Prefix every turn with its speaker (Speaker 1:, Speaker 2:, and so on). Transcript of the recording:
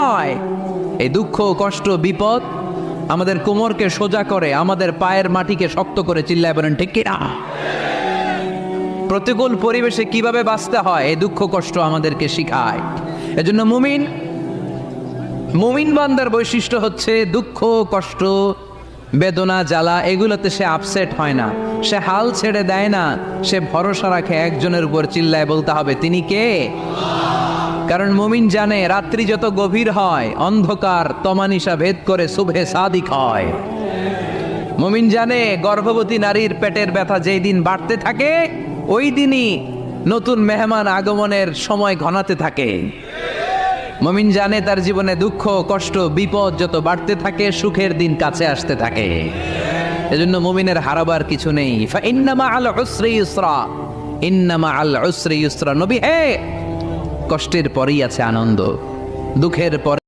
Speaker 1: হয়। এই দুঃখ, কষ্ট, বিপদ আমাদের কোমরকে সোজা করে, আমাদের পায়ের মাটিকে শক্ত করে। চিল্লায় বলেন ঠিক কিনা? প্রতিকূল পরিবেশে কিভাবে বাঁচতে হয় এই দুঃখ কষ্ট আমাদেরকে শিখায়। এজন্য মুমিন বান্দার বৈশিষ্ট্য হচ্ছে দুঃখ কষ্ট বেদনা জ্বালা এগুলোতে সে আপসেট হয় না, সে হাল ছেড়ে দেয় না, সে ভরসা রাখে একজনের উপর। চিল্লায় বলতে হবে তিনি কে? কারণ মুমিন জানে রাত্রি যত গভীর হয় অন্ধকার তমানিসা ভেদ করে সুবহে সাদিক হয়। মুমিন জানে গর্ভবতী নারীর পেটের ব্যথা যেই দিন বাড়তে থাকে ওই দিনই নতুন মেহমান আগমনের সময় ঘনাতে থাকে। মুমিন জানে তার জীবনে দুঃখ কষ্ট বিপদ যত বাড়তে থাকে সুখের দিন কাছে আসতে থাকে। এজন্য মুমিনের হারাবার কিছু নেই। ফাইন্না মাআল উসরি ইউসরা, ইন্না মাআল উসরি ইউসরা। নবী হে, কষ্টের পরেই আছে আনন্দ, দুঃখের পরে